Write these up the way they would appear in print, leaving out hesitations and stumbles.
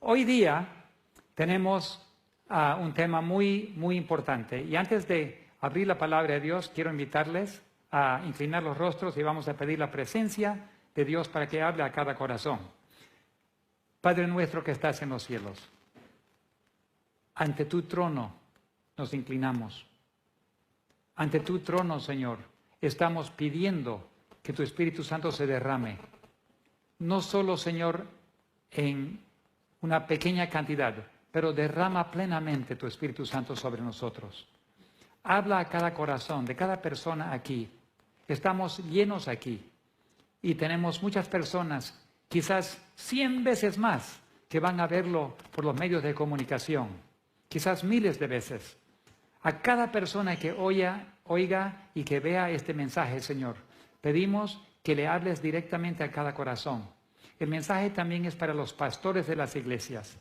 Hoy día tenemos un tema muy importante. Y antes de abrir la palabra de Dios, quiero invitarles a inclinar los rostros y vamos a pedir la presencia de Dios para que hable a cada corazón. Padre nuestro que estás en los cielos, ante tu trono nos inclinamos. Ante tu trono, Señor, estamos pidiendo que tu Espíritu Santo se derrame. No solo, Señor, en una pequeña cantidad, pero derrama plenamente tu Espíritu Santo sobre nosotros. Habla a cada corazón de cada persona aquí. Estamos llenos aquí y tenemos muchas personas, quizás 100 veces más, que van a verlo por los medios de comunicación, quizás miles de veces. A cada persona que oiga y que vea este mensaje, Señor, pedimos que le hables directamente a cada corazón. El mensaje también es para los pastores de las iglesias.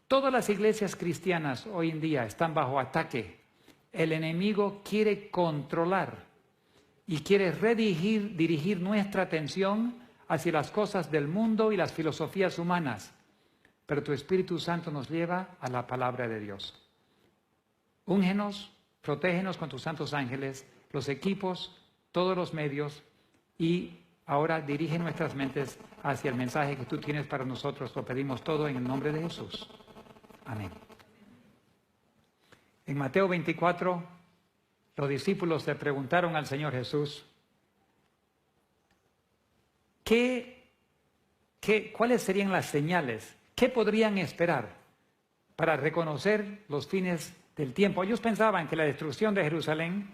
Todas las iglesias cristianas hoy en día están bajo ataque. El enemigo quiere controlar y quiere dirigir nuestra atención hacia las cosas del mundo y las filosofías humanas. Pero tu Espíritu Santo nos lleva a la palabra de Dios. Úngenos, protégenos con tus santos ángeles, los equipos, todos los medios, y ahora dirige nuestras mentes hacia el mensaje que tú tienes para nosotros. Lo pedimos todo en el nombre de Jesús. Amén. En Mateo 24, los discípulos le preguntaron al Señor Jesús, ¿cuáles serían las señales? ¿Qué podrían esperar para reconocer los fines del tiempo? Ellos pensaban que la destrucción de Jerusalén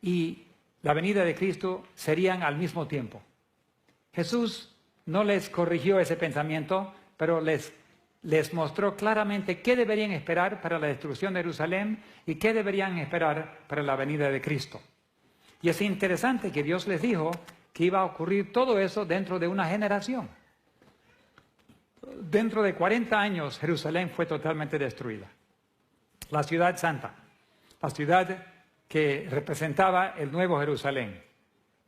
y la venida de Cristo serían al mismo tiempo. Jesús no les corrigió ese pensamiento, pero les mostró claramente qué deberían esperar para la destrucción de Jerusalén y qué deberían esperar para la venida de Cristo. Y es interesante que Dios les dijo que iba a ocurrir todo eso dentro de una generación. Dentro de 40 años Jerusalén fue totalmente destruida. La ciudad santa, la ciudad que representaba el nuevo Jerusalén.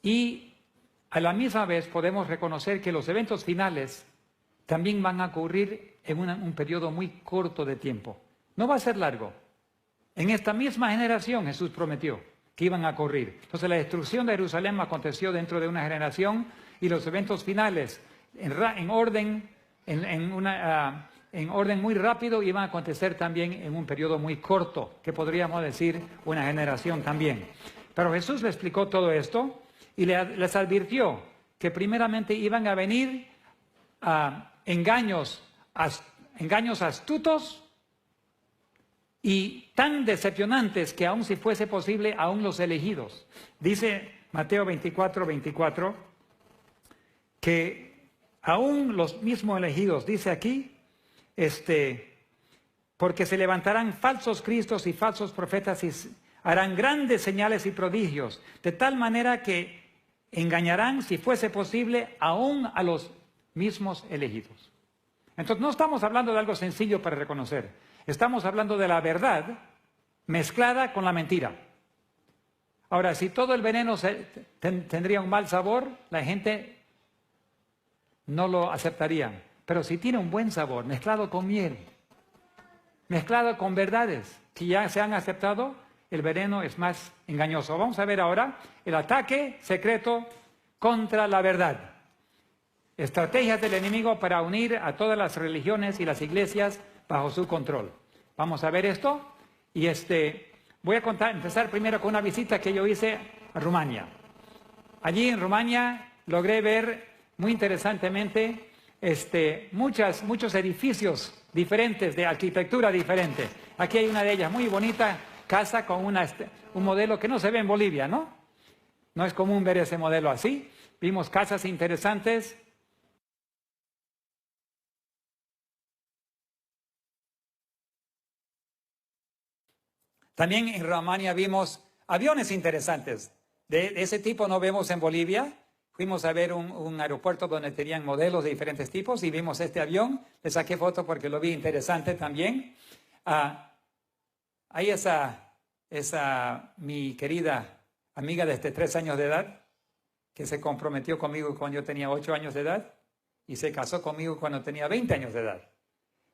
Y a la misma vez podemos reconocer que los eventos finales también van a ocurrir en un periodo muy corto de tiempo. No va a ser largo. En esta misma generación Jesús prometió que iban a ocurrir. Entonces la destrucción de Jerusalén aconteció dentro de una generación y los eventos finales en orden muy rápido iban a acontecer también en un periodo muy corto, que podríamos decir una generación también. Pero Jesús le explicó todo esto y les advirtió que primeramente iban a venir engaños astutos y tan decepcionantes que aun si fuese posible, aún los elegidos. Dice Mateo 24, que aún los mismos elegidos, dice aquí, porque se levantarán falsos cristos y falsos profetas y harán grandes señales y prodigios, de tal manera que engañarán, si fuese posible, aún a los mismos elegidos. Entonces no estamos hablando de algo sencillo para reconocer. Estamos hablando de la verdad mezclada con la mentira. Ahora, si todo el veneno tendría un mal sabor, la gente no lo aceptaría. Pero si tiene un buen sabor, mezclado con miel, mezclado con verdades que ya se han aceptado, el veneno es más engañoso. Vamos a ver ahora el ataque secreto contra la verdad. Estrategias del enemigo para unir a todas las religiones y las iglesias bajo su control. Vamos a ver esto y voy a empezar primero con una visita que yo hice a Rumania. Allí en Rumania logré ver muy interesantemente muchos edificios diferentes, de arquitectura diferente. Aquí hay una de ellas muy bonita, casa con un modelo que no se ve en Bolivia, ¿no? No es común ver ese modelo así. Vimos casas interesantes. También en Rumania vimos aviones interesantes. De ese tipo no vemos en Bolivia. Fuimos a ver un aeropuerto donde tenían modelos de diferentes tipos y vimos este avión. Le saqué foto porque lo vi interesante también. Ahí esa mi querida amiga desde 3 años de edad, que se comprometió conmigo cuando yo tenía 8 años de edad y se casó conmigo cuando tenía 20 años de edad.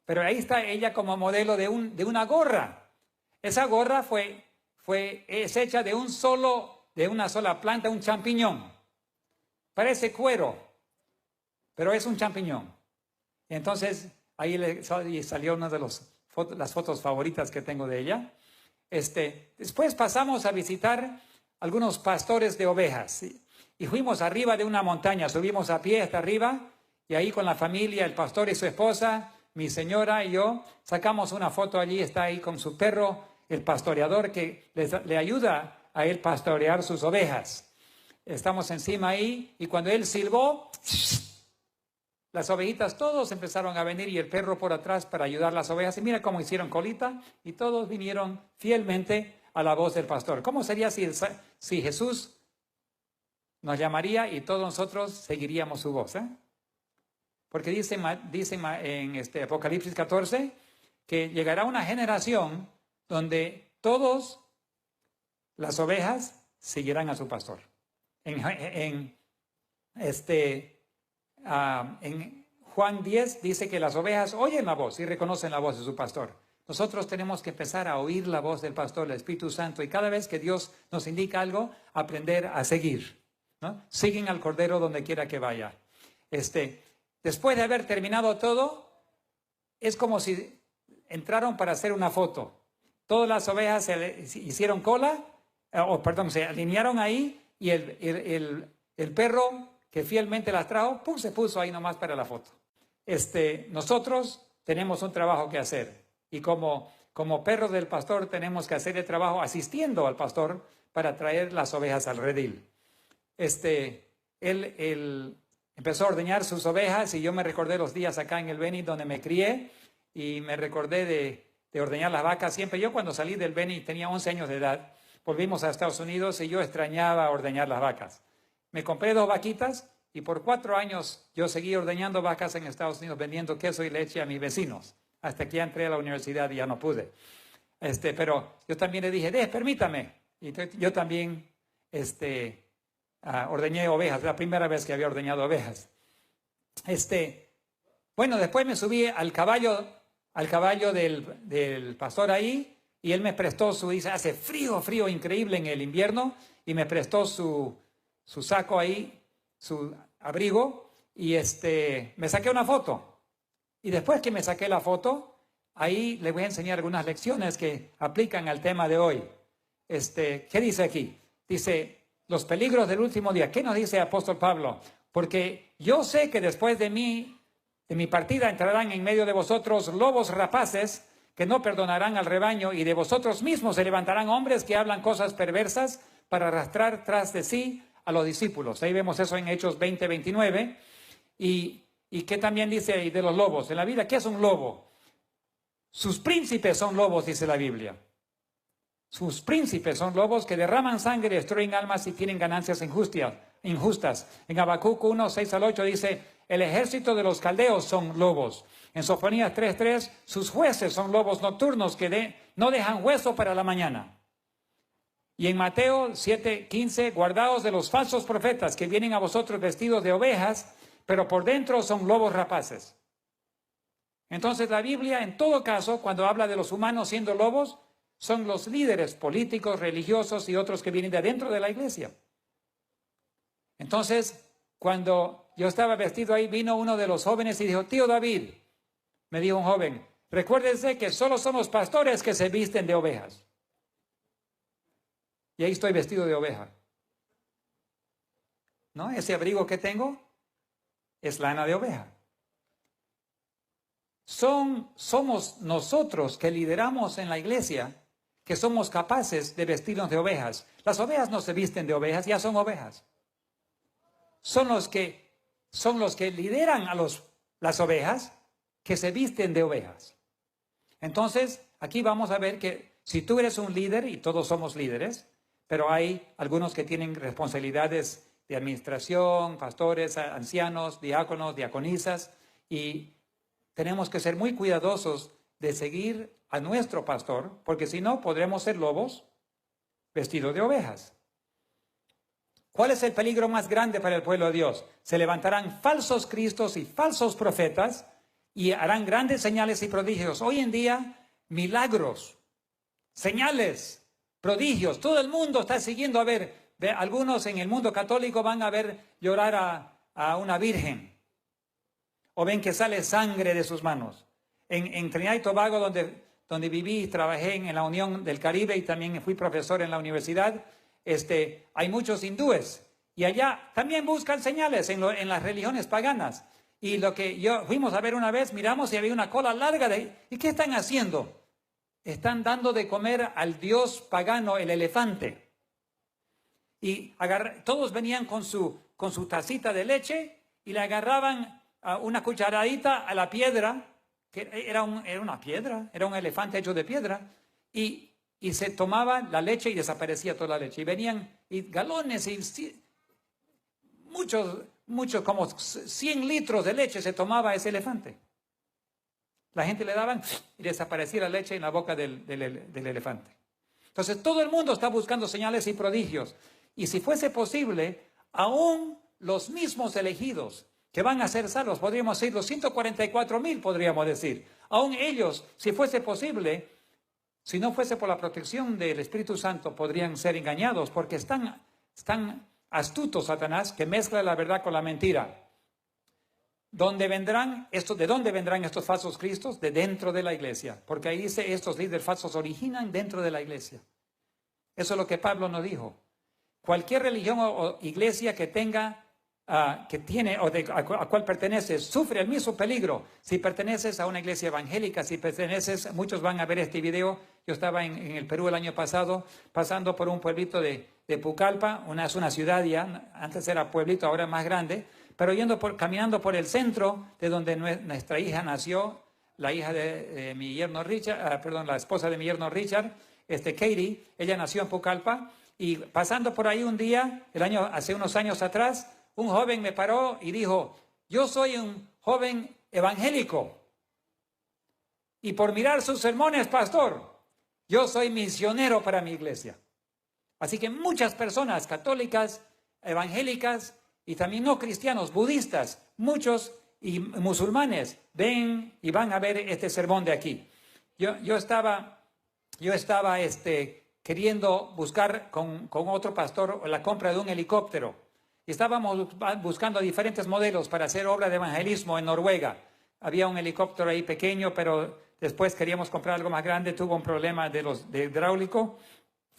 pero ahí está ella como modelo de una gorra. Esa gorra es hecha de una sola planta, un champiñón. Parece cuero, pero es un champiñón. Entonces, ahí salió una de las fotos favoritas que tengo de ella. Después pasamos a visitar algunos pastores de ovejas. Y fuimos arriba de una montaña, subimos a pie hasta arriba, y ahí con la familia, el pastor y su esposa, mi señora y yo, sacamos una foto allí, está ahí con su perro, el pastoreador, que le ayuda a él pastorear sus ovejas. Estamos encima ahí, y cuando él silbó, las ovejitas todos empezaron a venir, y el perro por atrás para ayudar a las ovejas, y mira cómo hicieron colita, y todos vinieron fielmente a la voz del pastor. ¿Cómo sería si Jesús nos llamaría y todos nosotros seguiríamos su voz? Porque dice en Apocalipsis 14 que llegará una generación donde todas las ovejas seguirán a su pastor. En Juan 10 dice que las ovejas oyen la voz y reconocen la voz de su pastor. Nosotros tenemos que empezar a oír la voz del pastor, el Espíritu Santo, y cada vez que Dios nos indica algo, aprender a seguir, ¿no? Siguen al Cordero donde quiera que vaya. Después de haber terminado todo, es como si entraron para hacer una foto. Todas las ovejas se hicieron cola, se alinearon ahí, y el perro que fielmente las trajo, se puso ahí nomás para la foto. Nosotros tenemos un trabajo que hacer, y como perros del pastor tenemos que hacer el trabajo asistiendo al pastor para traer las ovejas al redil. Él empezó a ordeñar sus ovejas, y yo me recordé los días acá en el Beni donde me crié, y me recordé de ordeñar las vacas. Siempre yo, cuando salí del Beni, tenía 11 años de edad, volvimos a Estados Unidos, y yo extrañaba ordeñar las vacas. Me compré 2 vaquitas, y por 4 años yo seguí ordeñando vacas en Estados Unidos, vendiendo queso y leche a mis vecinos, hasta que ya entré a la universidad y ya no pude. Pero yo también le dije, permítame. Y yo también ordeñé ovejas, la primera vez que había ordeñado ovejas. Bueno, después me subí al caballo del pastor ahí, y él me prestó dice, hace frío increíble en el invierno, y me prestó su saco ahí, su abrigo, y me saqué una foto. Y después que me saqué la foto, ahí le voy a enseñar algunas lecciones que aplican al tema de hoy. ¿Qué dice aquí? Dice, los peligros del último día. ¿Qué nos dice el apóstol Pablo? Porque yo sé que después de mi partida entrarán en medio de vosotros lobos rapaces que no perdonarán al rebaño, y de vosotros mismos se levantarán hombres que hablan cosas perversas para arrastrar tras de sí a los discípulos. Ahí vemos eso en Hechos 20:29. ¿Y qué también dice ahí de los lobos? En la Biblia, ¿qué es un lobo? Sus príncipes son lobos, dice la Biblia. Sus príncipes son lobos que derraman sangre, destruyen almas y tienen ganancias injustas. En Habacuc 1:6-8 dice, el ejército de los caldeos son lobos. En Sofonías 3:3, sus jueces son lobos nocturnos que no dejan hueso para la mañana. Y en Mateo 7:15, guardaos de los falsos profetas que vienen a vosotros vestidos de ovejas, pero por dentro son lobos rapaces. Entonces la Biblia, en todo caso, cuando habla de los humanos siendo lobos, son los líderes políticos, religiosos y otros que vienen de adentro de la iglesia. Entonces, cuando yo estaba vestido ahí, vino uno de los jóvenes y dijo, tío David, me dijo un joven, recuérdese que solo somos pastores que se visten de ovejas. Y ahí estoy vestido de oveja. ¿No? Ese abrigo que tengo es lana de oveja. Somos nosotros que lideramos en la iglesia que somos capaces de vestirnos de ovejas. Las ovejas no se visten de ovejas, ya son ovejas. Son los que lideran a las ovejas que se visten de ovejas. Entonces, aquí vamos a ver que si tú eres un líder, y todos somos líderes, pero hay algunos que tienen responsabilidades de administración, pastores, ancianos, diáconos, diaconisas, y tenemos que ser muy cuidadosos de seguir a nuestro pastor, porque si no, podremos ser lobos vestidos de ovejas. ¿Cuál es el peligro más grande para el pueblo de Dios? Se levantarán falsos cristos y falsos profetas y harán grandes señales y prodigios. Hoy en día, milagros, señales, prodigios. Todo el mundo está siguiendo a ver. Algunos en el mundo católico van a ver llorar a una virgen. O ven que sale sangre de sus manos. En Trinidad y Tobago, donde viví y trabajé en la Unión del Caribe y también fui profesor en la universidad, hay muchos hindúes. Y allá también buscan señales en las religiones paganas. Y lo que fuimos a ver una vez, miramos y había una cola larga ¿y qué están haciendo? Están dando de comer al dios pagano, el elefante. Y todos venían con su tacita de leche y le agarraban una cucharadita a la piedra, que era una piedra, era un elefante hecho de piedra, y se tomaba la leche y desaparecía toda la leche. Y venían galones y muchos, como 100 litros de leche se tomaba ese elefante. La gente le daban y desaparecía la leche en la boca del elefante. Entonces todo el mundo está buscando señales y prodigios. Y si fuese posible, aún los mismos elegidos que van a ser salvos, podríamos decir los 144,000, podríamos decir. Aún ellos, si fuese posible, si no fuese por la protección del Espíritu Santo, podrían ser engañados, porque están astutos, Satanás, que mezcla la verdad con la mentira. ¿De dónde vendrán estos falsos cristos? De dentro de la iglesia. Porque ahí dice, estos líderes falsos originan dentro de la iglesia. Eso es lo que Pablo nos dijo. Cualquier religión o iglesia que tenga, a cual pertenece, sufre el mismo peligro. Si perteneces a una iglesia evangélica, muchos van a ver este video. Yo estaba en el Perú el año pasado, pasando por un pueblito de Pucallpa, es una ciudad ya, antes era pueblito, ahora es más grande, pero caminando por el centro de donde nuestra hija nació, la hija de mi yerno Richard, la esposa de mi yerno Richard, Katie, ella nació en Pucallpa, y pasando por ahí un día, hace unos años atrás, un joven me paró y dijo, yo soy un joven evangélico, y por mirar sus sermones, pastor, yo soy misionero para mi iglesia. Así que muchas personas católicas, evangélicas y también no cristianos, budistas, muchos y musulmanes ven y van a ver este sermón de aquí. Yo estaba queriendo buscar con otro pastor la compra de un helicóptero. Y estábamos buscando diferentes modelos para hacer obra de evangelismo en Noruega. Había un helicóptero ahí pequeño, pero después queríamos comprar algo más grande, tuvo un problema de hidráulico.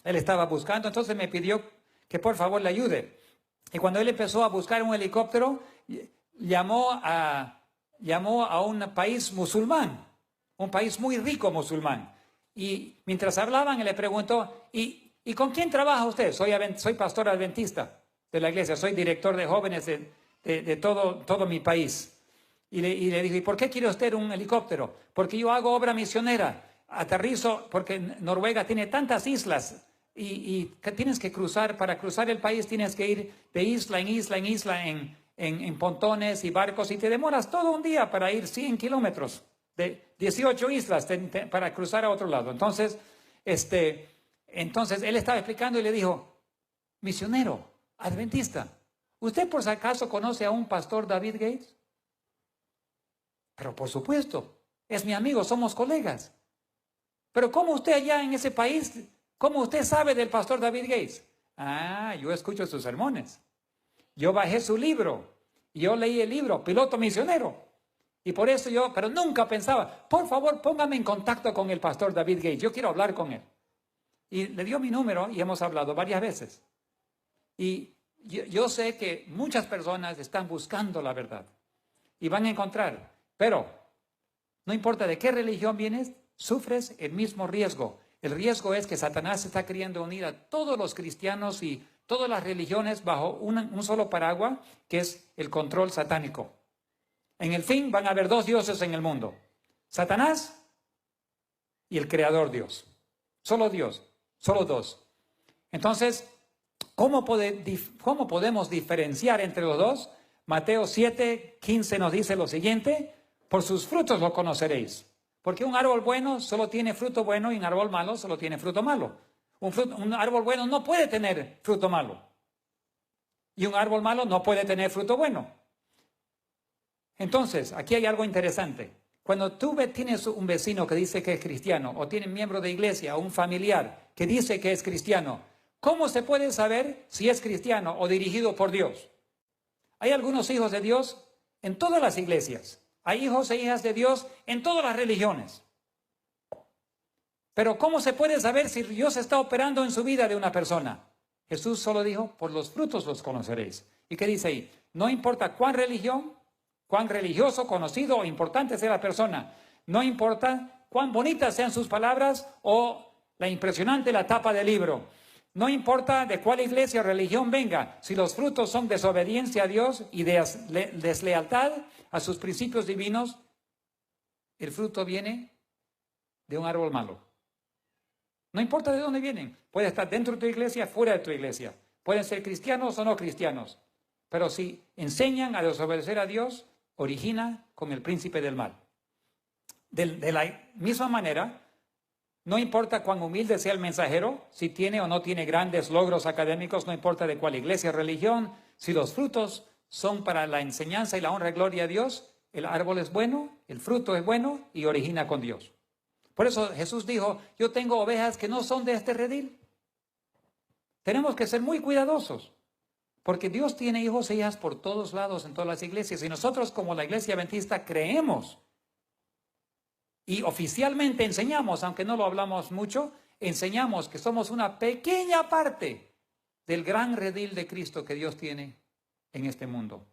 Él estaba buscando, entonces me pidió que por favor le ayude. Y cuando él empezó a buscar un helicóptero, llamó a un país musulmán, un país muy rico musulmán. Y mientras hablaban, él le preguntó, ¿y con quién trabaja usted? Soy pastor adventista de la iglesia, soy director de jóvenes de todo mi país. Y le dijo, ¿y por qué quiere usted un helicóptero? Porque yo hago obra misionera, aterrizo, porque Noruega tiene tantas islas y que tienes que cruzar, para cruzar el país tienes que ir de isla en isla en isla en pontones y barcos y te demoras todo un día para ir 100 kilómetros de 18 islas para cruzar a otro lado. Entonces él estaba explicando y le dijo, misionero, adventista, ¿usted por si acaso conoce a un pastor David Gates? Pero por supuesto, es mi amigo, somos colegas. Pero ¿cómo usted allá en ese país, cómo usted sabe del pastor David Gates? Yo escucho sus sermones. Yo bajé su libro, y yo leí el libro, Piloto Misionero. Y por eso pero nunca pensaba, por favor, póngame en contacto con el pastor David Gates, yo quiero hablar con él. Y le dio mi número y hemos hablado varias veces. Y yo sé que muchas personas están buscando la verdad y van a encontrar, pero no importa de qué religión vienes, sufres el mismo riesgo. El riesgo es que Satanás está queriendo unir a todos los cristianos y todas las religiones bajo un solo paraguas, que es el control satánico. En el fin van a haber dos dioses en el mundo, Satanás y el Creador Dios. Solo Dios, solo dos. Entonces, ¿cómo podemos diferenciar entre los dos? Mateo 7:15 nos dice lo siguiente, por sus frutos lo conoceréis. Porque un árbol bueno solo tiene fruto bueno y un árbol malo solo tiene fruto malo. Un árbol bueno no puede tener fruto malo. Y un árbol malo no puede tener fruto bueno. Entonces, aquí hay algo interesante. Cuando tú tienes un vecino que dice que es cristiano, o tienes miembro de iglesia, o un familiar que dice que es cristiano, ¿cómo se puede saber si es cristiano o dirigido por Dios? Hay algunos hijos de Dios en todas las iglesias. Hay hijos e hijas de Dios en todas las religiones. Pero ¿cómo se puede saber si Dios está operando en su vida de una persona? Jesús solo dijo, por los frutos los conoceréis. ¿Y qué dice ahí? No importa cuán religioso, conocido o importante sea la persona. No importa cuán bonitas sean sus palabras o la impresionante la tapa del libro. No importa de cuál iglesia o religión venga. Si los frutos son desobediencia a Dios y deslealtad a sus principios divinos, el fruto viene de un árbol malo. No importa de dónde vienen. Puede estar dentro de tu iglesia, fuera de tu iglesia. Pueden ser cristianos o no cristianos. Pero si enseñan a desobedecer a Dios, origina con el príncipe del mal. De la misma manera, no importa cuán humilde sea el mensajero, si tiene o no tiene grandes logros académicos, no importa de cuál iglesia o religión, si los frutos son para la enseñanza y la honra y gloria a Dios, el árbol es bueno, el fruto es bueno y origina con Dios. Por eso Jesús dijo, yo tengo ovejas que no son de este redil. Tenemos que ser muy cuidadosos, porque Dios tiene hijos e hijas por todos lados, en todas las iglesias, y nosotros como la iglesia adventista creemos y oficialmente enseñamos, aunque no lo hablamos mucho, enseñamos que somos una pequeña parte del gran redil de Cristo que Dios tiene en este mundo.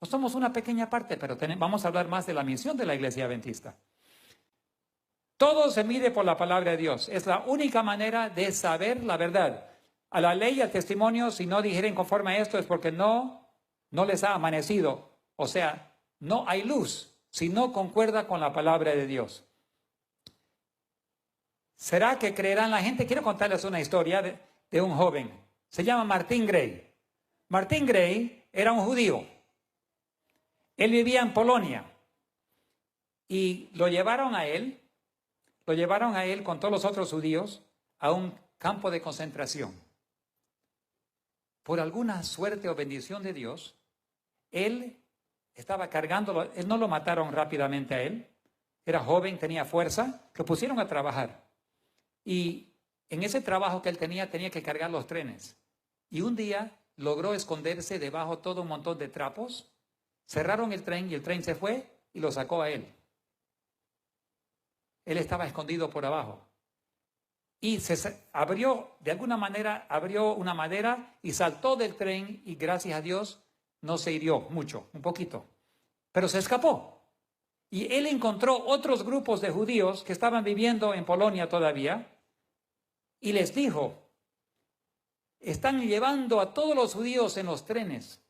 No somos una pequeña parte, pero vamos a hablar más de la misión de la iglesia adventista. Todo se mide por la palabra de Dios. Es la única manera de saber la verdad. A la ley y al testimonio, si no dijeren conforme a esto, es porque no les ha amanecido. O sea, no hay luz si no concuerda con la palabra de Dios. ¿Será que creerán la gente? Quiero contarles una historia de un joven. Se llama Martin Gray. Martin Gray era un judío. Él vivía en Polonia. Y lo llevaron a él con todos los otros judíos a un campo de concentración. Por alguna suerte o bendición de Dios, él estaba cargándolo. Él no lo mataron rápidamente a él. Era joven, tenía fuerza. Lo pusieron a trabajar. Y en ese trabajo que él tenía que cargar los trenes. Y un día logró esconderse debajo de todo un montón de trapos. Cerraron el tren y el tren se fue y lo sacó a él. Él estaba escondido por abajo. Y de alguna manera, abrió una madera y saltó del tren y gracias a Dios no se hirió mucho, un poquito. Pero se escapó. Y él encontró otros grupos de judíos que estaban viviendo en Polonia todavía y les dijo, están llevando a todos los judíos en los trenes.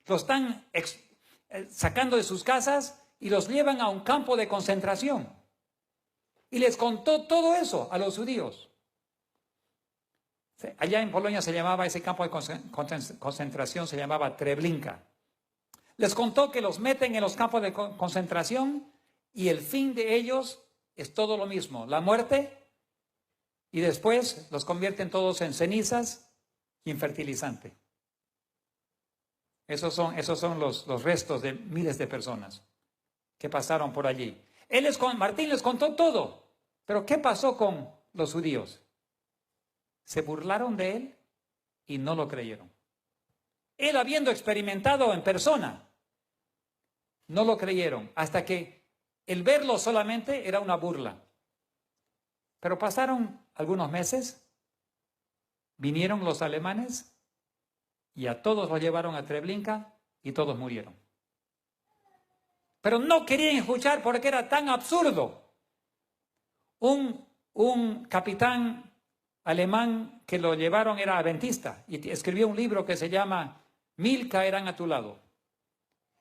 Los están sacando de sus casas y los llevan a un campo de concentración. Y les contó todo eso a los judíos. Allá en Polonia se llamaba, ese campo de concentración se llamaba Treblinka. Les contó que los meten en los campos de concentración y el fin de ellos es todo lo mismo, la muerte, y después los convierten todos en cenizas y en fertilizante. Esos son los restos de miles de personas que pasaron por allí. Martín les contó todo, pero ¿qué pasó con los judíos? Se burlaron de él y no lo creyeron. Él habiendo experimentado en persona, no lo creyeron, hasta que el verlo solamente era una burla. Pero pasaron algunos meses, vinieron los alemanes y a todos los llevaron a Treblinka y todos murieron. Pero no querían escuchar porque era tan absurdo. Un capitán alemán que lo llevaron era adventista y escribió un libro que se llama Mil caerán a tu lado.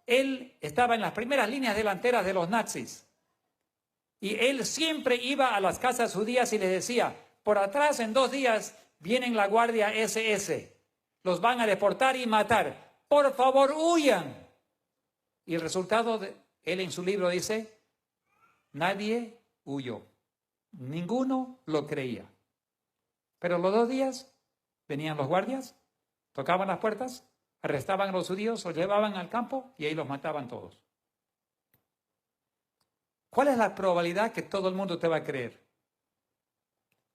Él estaba en las primeras líneas delanteras de los nazis y él siempre iba a las casas judías y les decía, por atrás en 2 días vienen la guardia SS, los van a deportar y matar, por favor huyan. Y el resultado, él en su libro dice, nadie huyó, ninguno lo creía. Pero los 2 días venían los guardias, tocaban las puertas, arrestaban a los judíos, los llevaban al campo y ahí los mataban todos. ¿Cuál es la probabilidad que todo el mundo te va a creer?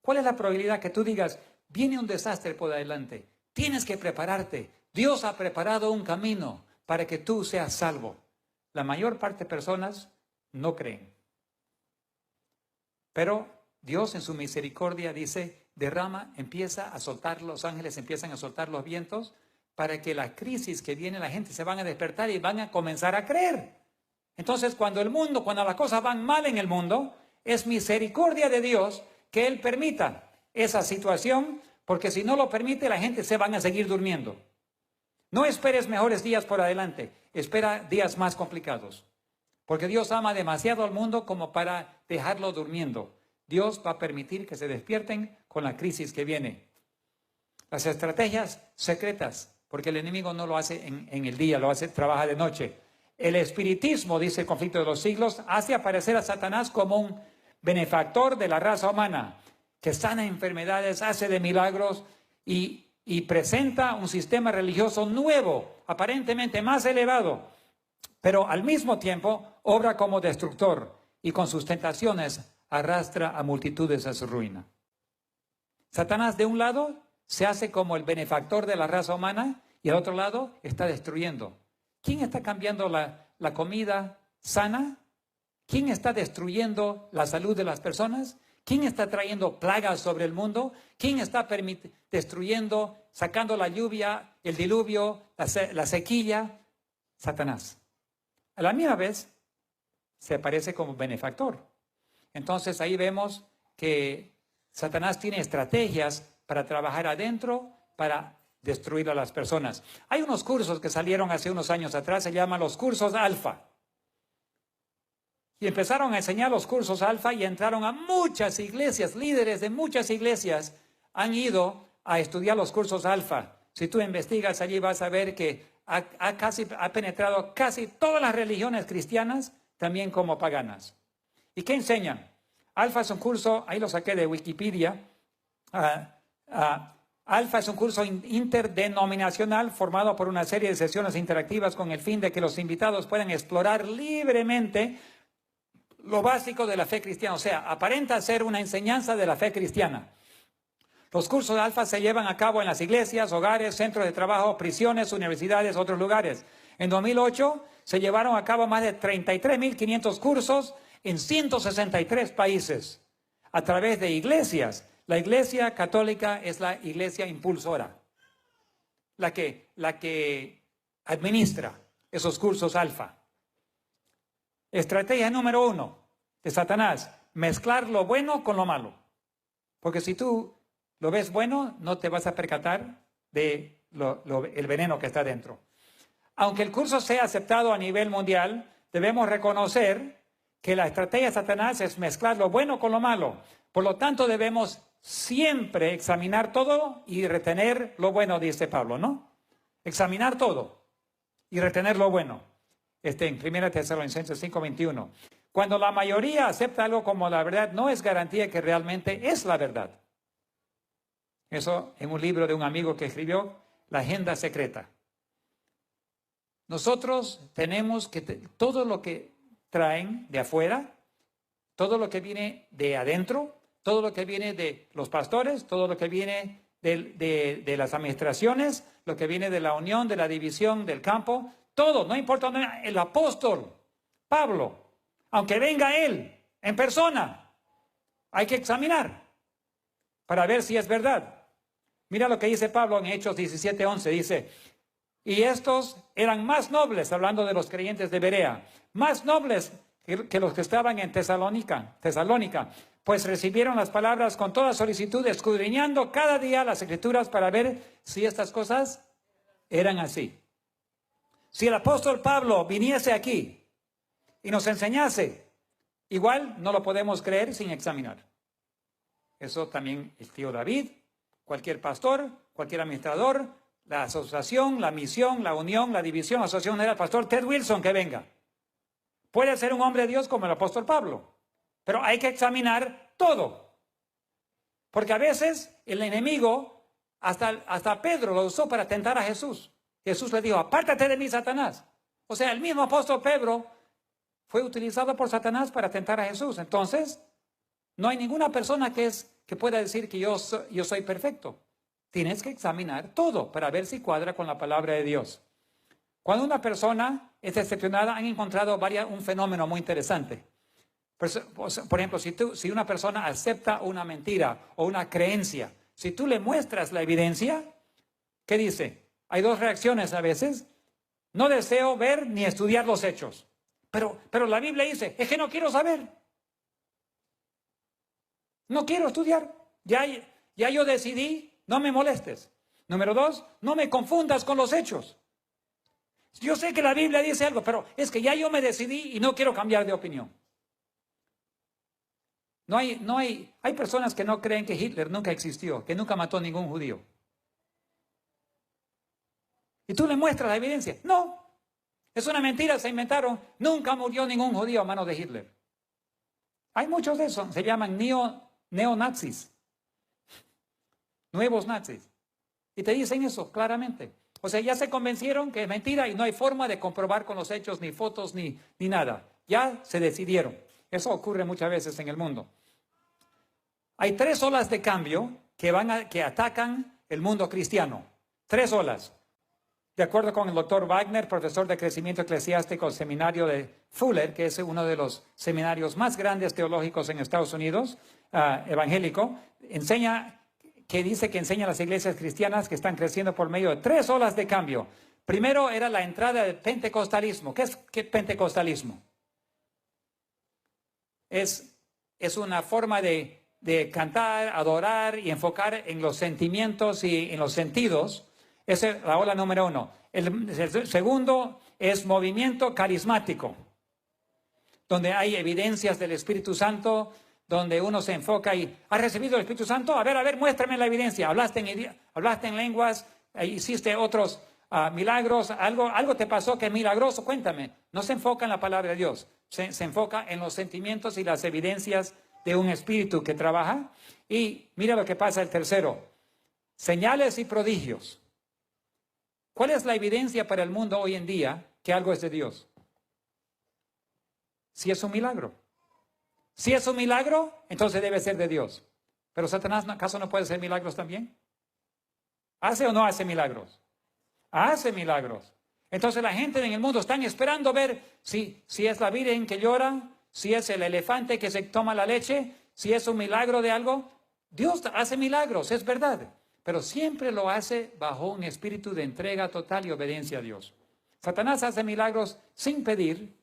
¿Cuál es la probabilidad que tú digas, viene un desastre por adelante, tienes que prepararte, Dios ha preparado un camino para que tú seas salvo? La mayor parte de personas no creen. Pero Dios en su misericordia dice, empieza a soltar, los ángeles empiezan a soltar los vientos para que la crisis que viene, la gente se van a despertar y van a comenzar a creer. Entonces, cuando las cosas van mal en el mundo, es misericordia de Dios que Él permita esa situación, porque si no lo permite, la gente se van a seguir durmiendo. No esperes mejores días por adelante, espera días más complicados. Porque Dios ama demasiado al mundo como para dejarlo durmiendo. Dios va a permitir que se despierten con la crisis que viene. Las estrategias secretas, porque el enemigo no lo hace en el día, trabaja de noche. El espiritismo, dice el Conflicto de los Siglos, hace aparecer a Satanás como un benefactor de la raza humana, que sana enfermedades, hace de milagros y presenta un sistema religioso nuevo, aparentemente más elevado, pero al mismo tiempo obra como destructor y con sus tentaciones arrastra a multitudes a su ruina. Satanás, de un lado, se hace como el benefactor de la raza humana y al otro lado está destruyendo. ¿Quién está cambiando la comida sana? ¿Quién está destruyendo la salud de las personas? ¿Quién está trayendo plagas sobre el mundo? ¿Quién está destruyendo, sacando la lluvia, el diluvio, la sequía? Satanás. A la misma vez, se aparece como benefactor. Entonces ahí vemos que Satanás tiene estrategias para trabajar adentro, para destruir a las personas. Hay unos cursos que salieron hace unos años atrás, se llaman los cursos alfa. Y empezaron a enseñar los cursos alfa y entraron a muchas iglesias, líderes de muchas iglesias han ido a estudiar los cursos alfa. Si tú investigas allí vas a ver que ha penetrado casi todas las religiones cristianas, también como paganas. ¿Y qué enseñan? Alfa es un curso, ahí lo saqué de Wikipedia, Alfa es un curso interdenominacional formado por una serie de sesiones interactivas con el fin de que los invitados puedan explorar libremente lo básico de la fe cristiana. O sea, aparenta ser una enseñanza de la fe cristiana. Los cursos de Alfa se llevan a cabo en las iglesias, hogares, centros de trabajo, prisiones, universidades, otros lugares. En 2008 se llevaron a cabo más de 33.500 cursos en 163 países a través de iglesias. La Iglesia Católica es la iglesia impulsora, la que administra esos cursos alfa. Estrategia número 1 de Satanás, mezclar lo bueno con lo malo. Porque si tú lo ves bueno, no te vas a percatar de el veneno que está dentro. Aunque el curso sea aceptado a nivel mundial, debemos reconocer que la estrategia de Satanás es mezclar lo bueno con lo malo. Por lo tanto, debemos siempre examinar todo y retener lo bueno, dice Pablo, ¿no? Examinar todo y retener lo bueno. En 1 Tesalonicenses 5:21. Cuando la mayoría acepta algo como la verdad, no es garantía que realmente es la verdad. Eso en un libro de un amigo que escribió, La Agenda Secreta. Nosotros tenemos que, todo lo que traen de afuera, todo lo que viene de adentro, todo lo que viene de los pastores, todo lo que viene de las administraciones, lo que viene de la unión, de la división, del campo, todo, no importa dónde, el apóstol Pablo, aunque venga él en persona, hay que examinar para ver si es verdad. Mira lo que dice Pablo en Hechos 17:11, dice, y estos eran más nobles, hablando de los creyentes de Berea, más nobles que los que estaban en Tesalónica, pues recibieron las palabras con toda solicitud, escudriñando cada día las escrituras para ver si estas cosas eran así. Si el apóstol Pablo viniese aquí y nos enseñase, igual no lo podemos creer sin examinar. Eso también el tío David, cualquier pastor, cualquier administrador, la asociación, la misión, la unión, la división, la asociación del pastor Ted Wilson que venga. Puede ser un hombre de Dios como el apóstol Pablo, pero hay que examinar todo. Porque a veces el enemigo, hasta Pedro lo usó para tentar a Jesús. Jesús le dijo, apártate de mí, Satanás. O sea, el mismo apóstol Pedro fue utilizado por Satanás para tentar a Jesús. Entonces, no hay ninguna persona que pueda decir que yo soy perfecto. Tienes que examinar todo para ver si cuadra con la palabra de Dios. Cuando una persona es decepcionada, han encontrado un fenómeno muy interesante. Por ejemplo, si una persona acepta una mentira o una creencia, si tú le muestras la evidencia, ¿qué dice? Hay dos reacciones a veces. No deseo ver ni estudiar los hechos. Pero la Biblia dice, es que no quiero saber. No quiero estudiar. Ya yo decidí, no me molestes. Número 2, no me confundas con los hechos. Yo sé que la Biblia dice algo, pero es que ya yo me decidí y no quiero cambiar de opinión. Hay personas que no creen que Hitler nunca existió, que nunca mató a ningún judío. Y tú le muestras la evidencia. No, es una mentira, se inventaron. Nunca murió ningún judío a manos de Hitler. Hay muchos de esos, se llaman neonazis, nuevos nazis. Y te dicen eso claramente. O sea, ya se convencieron que es mentira y no hay forma de comprobar con los hechos, ni fotos, ni nada. Ya se decidieron. Eso ocurre muchas veces en el mundo. Hay 3 olas de cambio que atacan el mundo cristiano. 3 olas. De acuerdo con el doctor Wagner, profesor de crecimiento eclesiástico del seminario de Fuller, que es uno de los seminarios más grandes teológicos en Estados Unidos, evangélico, dice que enseña a las iglesias cristianas que están creciendo por medio de 3 olas de cambio. Primero era la entrada del pentecostalismo. ¿Qué es pentecostalismo? Es una forma de cantar, adorar y enfocar en los sentimientos y en los sentidos. Esa es la ola número 1. El segundo es movimiento carismático, donde hay evidencias del Espíritu Santo, donde uno se enfoca y ¿has recibido el Espíritu Santo? A ver, muéstrame la evidencia. Hablaste en lenguas, hiciste otros milagros, algo te pasó que es milagroso, cuéntame. No se enfoca en la palabra de Dios, se enfoca en los sentimientos y las evidencias de un espíritu que trabaja. Y mira lo que pasa el tercero, señales y prodigios. ¿Cuál es la evidencia para el mundo hoy en día que algo es de Dios? Si es un milagro. Si es un milagro, entonces debe ser de Dios. Pero Satanás, ¿acaso no puede hacer milagros también? ¿Hace o no hace milagros? Hace milagros. Entonces la gente en el mundo están esperando ver si es la Virgen que llora, si es el elefante que se toma la leche, si es un milagro de algo. Dios hace milagros, es verdad. Pero siempre lo hace bajo un espíritu de entrega total y obediencia a Dios. Satanás hace milagros sin pedir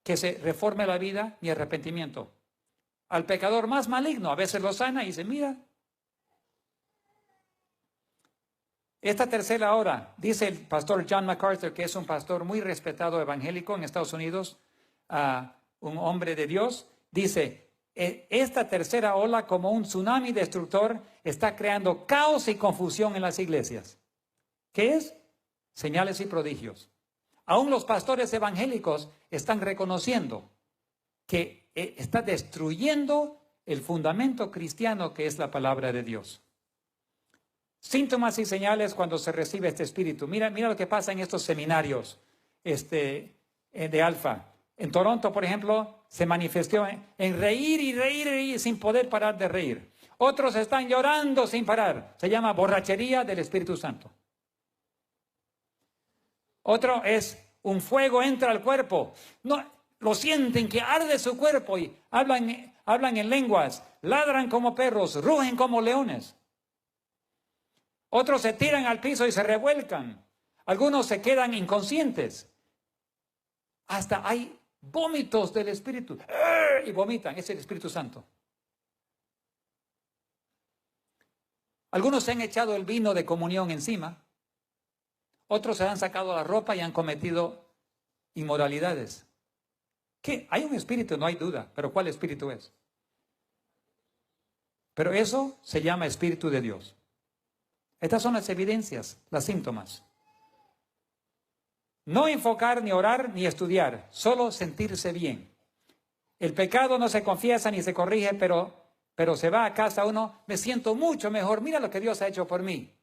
que se reforme la vida ni arrepentimiento. Al pecador más maligno a veces lo sana y dice, mira. Esta tercera hora, dice el pastor John MacArthur, que es un pastor muy respetado evangélico en Estados Unidos, un hombre de Dios, dice, esta tercera ola como un tsunami destructor está creando caos y confusión en las iglesias. ¿Qué es? Señales y prodigios. Aún los pastores evangélicos están reconociendo que está destruyendo el fundamento cristiano que es la palabra de Dios. Síntomas y señales cuando se recibe este espíritu. Mira lo que pasa en estos seminarios de Alfa. En Toronto, por ejemplo, se manifestó en reír y reír sin poder parar de reír. Otros están llorando sin parar. Se llama borrachería del Espíritu Santo. Otro es un fuego entra al cuerpo. No, lo sienten que arde su cuerpo y hablan en lenguas, ladran como perros, rugen como leones. Otros se tiran al piso y se revuelcan. Algunos se quedan inconscientes. Hasta hay vómitos del Espíritu. Y vomitan, es el Espíritu Santo. Algunos se han echado el vino de comunión encima. Otros se han sacado la ropa y han cometido inmoralidades. ¿Qué? Hay un espíritu, no hay duda. ¿Pero cuál espíritu es? Pero eso se llama Espíritu de Dios. Estas son las evidencias, los síntomas. No enfocar, ni orar, ni estudiar, solo sentirse bien. El pecado no se confiesa ni se corrige, pero se va a casa uno, me siento mucho mejor, mira lo que Dios ha hecho por mí.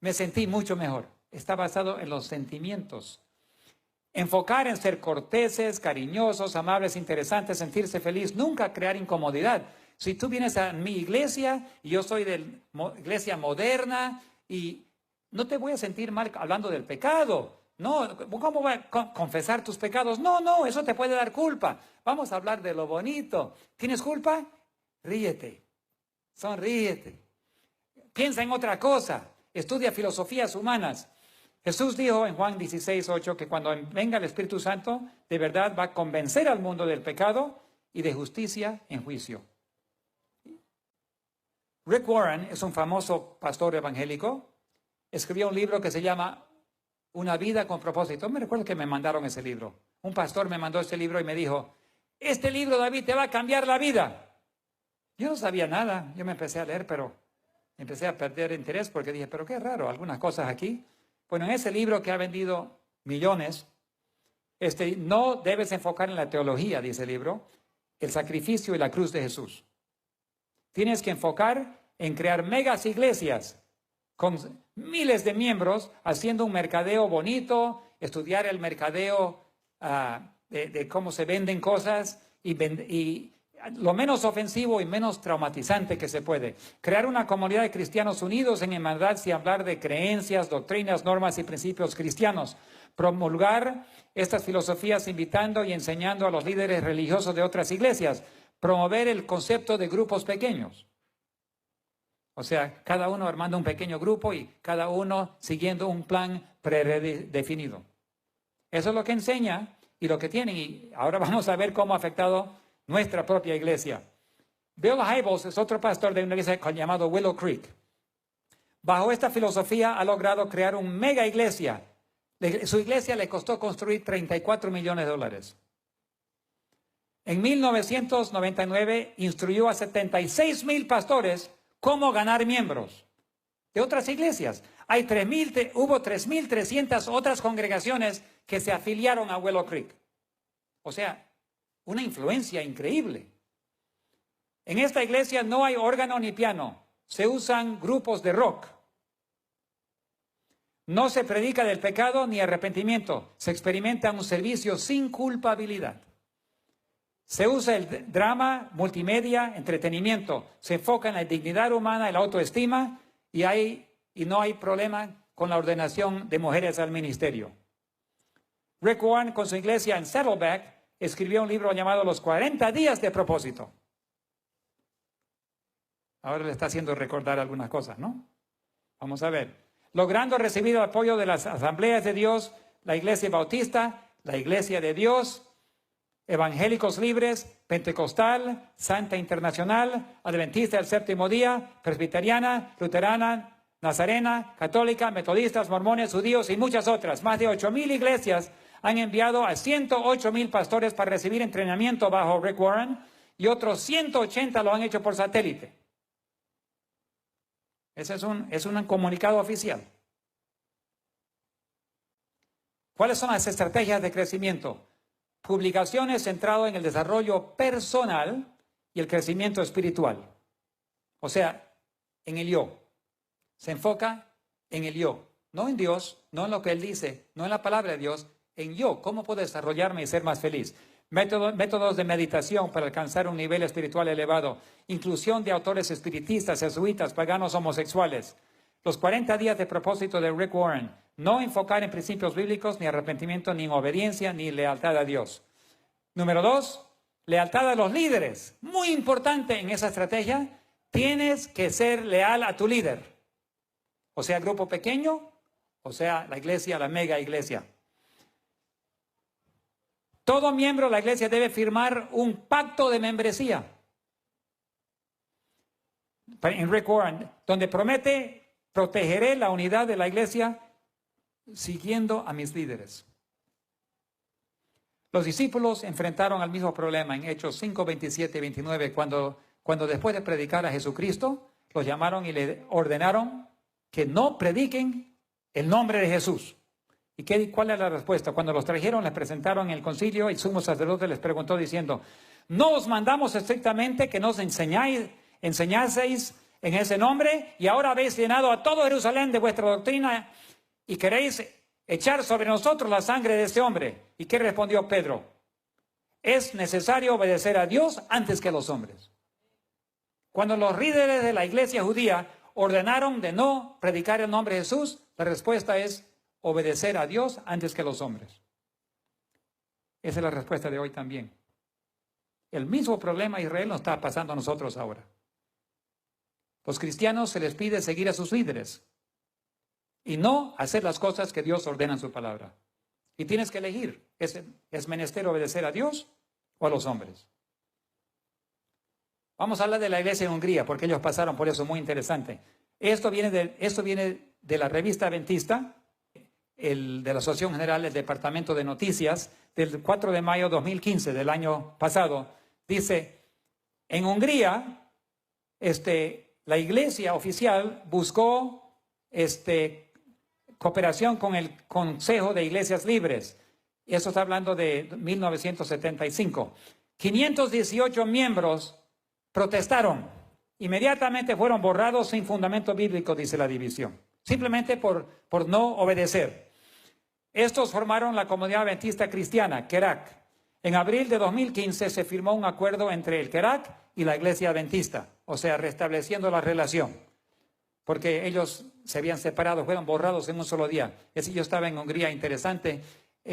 Me sentí mucho mejor. Está basado en los sentimientos. Enfocar en ser corteses, cariñosos, amables, interesantes, sentirse feliz, nunca crear incomodidad. Si tú vienes a mi iglesia y yo soy de iglesia moderna y no te voy a sentir mal hablando del pecado. No, ¿cómo voy a confesar tus pecados? No, eso te puede dar culpa. Vamos a hablar de lo bonito. ¿Tienes culpa? Ríete, sonríete. Piensa en otra cosa. Estudia filosofías humanas. Jesús dijo en Juan 16:8 que cuando venga el Espíritu Santo, de verdad va a convencer al mundo del pecado y de justicia en juicio. Rick Warren es un famoso pastor evangélico. Escribió un libro que se llama Una vida con propósito. Me recuerdo que me mandaron ese libro. Un pastor me mandó ese libro y me dijo, este libro, David, te va a cambiar la vida. Yo no sabía nada. Yo me empecé a leer, pero empecé a perder interés porque dije, pero qué raro, algunas cosas aquí. Bueno, en ese libro que ha vendido millones, no debes enfocar en la teología, dice el libro, el sacrificio y la cruz de Jesús. Tienes que enfocar en crear megas iglesias con miles de miembros, haciendo un mercadeo bonito, estudiar el mercadeo de cómo se venden cosas y lo menos ofensivo y menos traumatizante que se puede. Crear una comunidad de cristianos unidos en hermandad y hablar de creencias, doctrinas, normas y principios cristianos. Promulgar estas filosofías invitando y enseñando a los líderes religiosos de otras iglesias. Promover el concepto de grupos pequeños. O sea, cada uno armando un pequeño grupo y cada uno siguiendo un plan predefinido. Eso es lo que enseña y lo que tienen. Y ahora vamos a ver cómo ha afectado nuestra propia iglesia. Bill Hybels es otro pastor de una iglesia llamado Willow Creek. Bajo esta filosofía ha logrado crear una mega iglesia. Su iglesia le costó construir $34 millones. En 1999 instruyó a 76,000 pastores cómo ganar miembros de otras iglesias. Hubo 3,300 otras congregaciones que se afiliaron a Willow Creek. O sea, una influencia increíble. En esta iglesia no hay órgano ni piano. Se usan grupos de rock. No se predica del pecado ni arrepentimiento. Se experimenta un servicio sin culpabilidad. Se usa el drama, multimedia, entretenimiento. Se enfoca en la dignidad humana y la autoestima y no hay problema con la ordenación de mujeres al ministerio. Rick Warren, con su iglesia en Saddleback, escribió un libro llamado Los 40 días de propósito. Ahora le está haciendo recordar algunas cosas, ¿no? Vamos a ver. Logrando recibir el apoyo de las asambleas de Dios, la Iglesia Bautista, la Iglesia de Dios, Evangélicos Libres, Pentecostal, Santa Internacional, Adventista del Séptimo Día, Presbiteriana, Luterana, Nazarena, Católica, Metodistas, Mormones, Judíos y muchas otras. Más de 8,000 iglesias han enviado a 108,000 pastores para recibir entrenamiento bajo Rick Warren y otros 180 lo han hecho por satélite. Ese es un comunicado oficial. ¿Cuáles son las estrategias de crecimiento? Publicaciones centradas en el desarrollo personal y el crecimiento espiritual. O sea, en el yo. Se enfoca en el yo. No en Dios, no en lo que Él dice, no en la palabra de Dios, en yo. ¿Cómo puedo desarrollarme y ser más feliz? Métodos de meditación para alcanzar un nivel espiritual elevado. Inclusión de autores espiritistas, jesuitas, paganos, homosexuales. Los 40 días de propósito de Rick Warren. No enfocar en principios bíblicos, ni arrepentimiento, ni obediencia, ni lealtad a Dios. Número 2, lealtad a los líderes. Muy importante en esa estrategia. Tienes que ser leal a tu líder. O sea, grupo pequeño, o sea, la iglesia, la mega iglesia. Todo miembro de la iglesia debe firmar un pacto de membresía. En Rick Warren, donde promete: protegeré la unidad de la iglesia siguiendo a mis líderes. Los discípulos enfrentaron al mismo problema en Hechos 5, 27 y 29, cuando después de predicar a Jesucristo, los llamaron y le ordenaron que no prediquen el nombre de Jesús. ¿Y cuál es la respuesta? Cuando los trajeron, les presentaron en el concilio, y el sumo sacerdote les preguntó diciendo: ¿no os mandamos estrictamente que nos enseñaseis en ese nombre? Y ahora habéis llenado a todo Jerusalén de vuestra doctrina y queréis echar sobre nosotros la sangre de este hombre. ¿Y qué respondió Pedro? Es necesario obedecer a Dios antes que a los hombres. Cuando los líderes de la iglesia judía ordenaron de no predicar el nombre de Jesús, la respuesta es obedecer a Dios antes que a los hombres. Esa es la respuesta de hoy también. El mismo problema Israel nos está pasando a nosotros ahora. Los cristianos se les pide seguir a sus líderes y no hacer las cosas que Dios ordena en su palabra. Y tienes que elegir, ¿es menester obedecer a Dios o a los hombres? Vamos a hablar de la iglesia en Hungría, porque ellos pasaron por eso, muy interesante. Esto viene de la revista Adventista, de la Asociación General, el Departamento de Noticias, del 4 de mayo de 2015, del año pasado. Dice, en Hungría, la iglesia oficial buscó cooperación con el Consejo de Iglesias Libres. Y eso está hablando de 1975. 518 miembros protestaron. Inmediatamente fueron borrados sin fundamento bíblico, dice la división. Simplemente por no obedecer. Estos formaron la Comunidad Adventista Cristiana, Kerak. En abril de 2015 se firmó un acuerdo entre el Kerak y la Iglesia Adventista, o sea, restableciendo la relación, porque ellos se habían separado, fueron borrados en un solo día. Yo estaba en Hungría, interesante,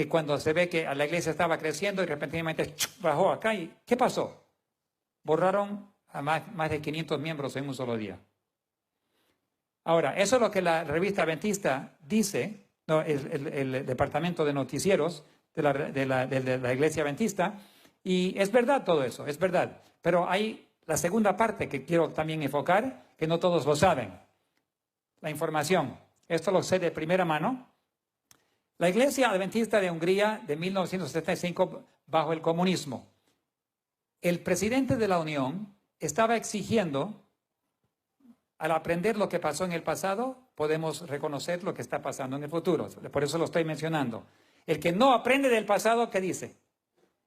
cuando se ve que la iglesia estaba creciendo y repentinamente bajó acá. ¿Y qué pasó? Borraron a más de 500 miembros en un solo día. Ahora, eso es lo que la revista Adventista dice, no, el departamento de noticieros de la iglesia Adventista, y es verdad todo eso, es verdad. Pero hay la segunda parte que quiero también enfocar, que no todos lo saben. La información. Esto lo sé de primera mano. La iglesia adventista de Hungría de 1975 bajo el comunismo. El presidente de la Unión estaba exigiendo, al aprender lo que pasó en el pasado, podemos reconocer lo que está pasando en el futuro. Por eso lo estoy mencionando. El que no aprende del pasado, ¿qué dice?